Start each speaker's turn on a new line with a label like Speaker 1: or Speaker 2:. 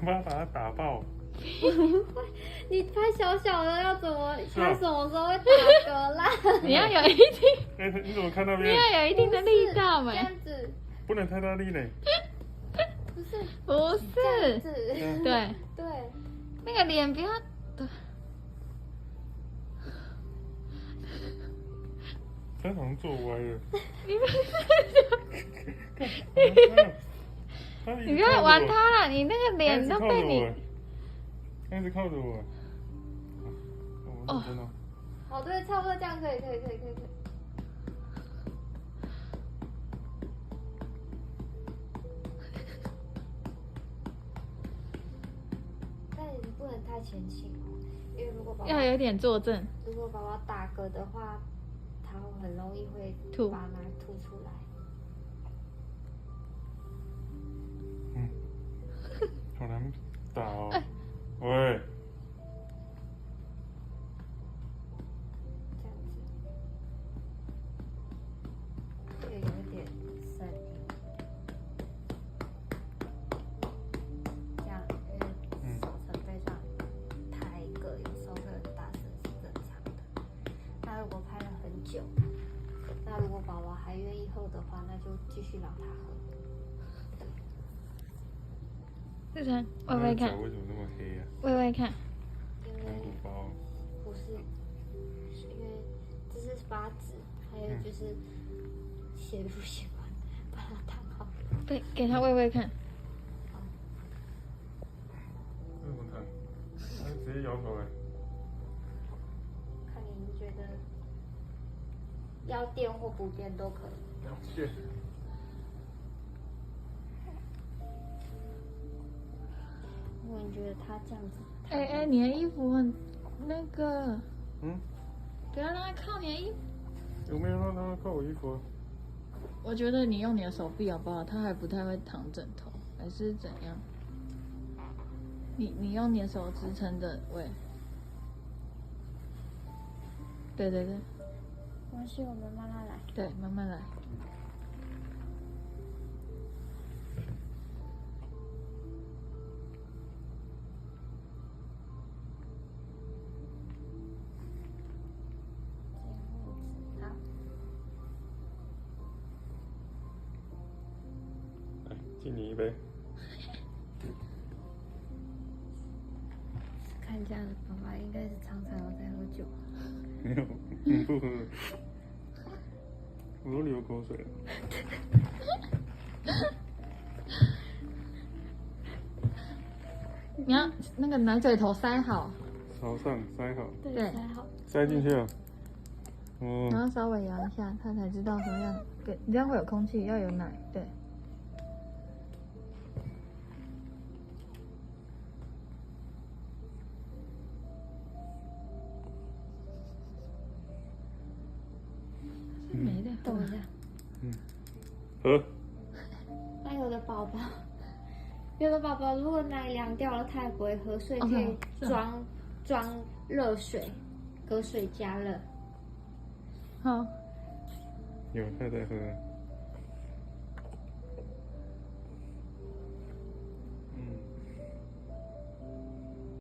Speaker 1: 妈把它打爆。
Speaker 2: 你拍小小的要怎么？它什么时候会打嗝啦？
Speaker 3: 你要有一定，
Speaker 1: 哎，你怎么看那
Speaker 3: 你
Speaker 1: 边？
Speaker 3: 要有一定的力道嘛
Speaker 2: 这。样子
Speaker 1: 不能太大力呢。
Speaker 2: 不是
Speaker 3: 不
Speaker 2: 这样
Speaker 3: 是，
Speaker 2: 子，
Speaker 3: 对，
Speaker 2: 对，
Speaker 3: 那个脸不要，
Speaker 1: 他好像做歪了。
Speaker 3: 你不
Speaker 1: 你
Speaker 3: 你不要玩它了，你那个脸都被你。
Speaker 1: 他一直靠着我。哦，真的。
Speaker 2: 哦对，差不多这样可以。但你不能太前倾哦，因为如果
Speaker 3: 要有点坐正。
Speaker 2: 如果宝宝打嗝的话，它很容易会
Speaker 3: 吐
Speaker 2: 把奶吐出来。
Speaker 1: 嗯，好难打哦。喂。
Speaker 2: 这样子，这个有点深，这样因为手撑背上抬一个，有时候会很大声是正常的。那如果拍了很久，那如果宝宝还愿意喝的话，那就继续让他喝。
Speaker 3: 志成，喂喂看，
Speaker 1: 为什么那么黑啊？
Speaker 3: 喂喂看，
Speaker 2: 因为
Speaker 1: 鼓包。
Speaker 2: 不是，因为这是发质，还有就是血路血管把它烫好。
Speaker 3: 对，给他喂喂看。
Speaker 1: 为什么烫？他直接摇头哎。
Speaker 2: 看你觉得要垫或不垫都可以。
Speaker 1: 了解。
Speaker 2: 如果你觉得他这样子，
Speaker 3: 哎，你的衣服很那个，
Speaker 1: 嗯，
Speaker 3: 不要让他靠你的衣服。
Speaker 1: 有没有让他靠我衣服啊？
Speaker 3: 我觉得你用你的手臂好不好？他还不太会躺枕头，还是怎样？你用你的手支撑着喂。对，
Speaker 2: 没关系，我们慢慢来。
Speaker 3: 对，慢慢来。
Speaker 2: 好，
Speaker 1: 来，敬你一杯。
Speaker 2: 看这样的爸爸应该是常常有在喝酒。
Speaker 1: 没有，你不喝。我都流口水了。
Speaker 3: 你要那个奶嘴头塞好，
Speaker 1: 朝上塞好。
Speaker 3: 对
Speaker 2: 还好。
Speaker 1: 塞进去了。哦。
Speaker 3: 然后稍微摇一下，他才知道什么样。对，你这样会有空气，要有奶。对。没的，
Speaker 2: 等一下。
Speaker 1: 喝。
Speaker 2: 那有的宝宝如果奶凉掉了，他也不会喝，所以可以装热水，隔水加热。
Speaker 3: 好。
Speaker 1: 有，他在喝。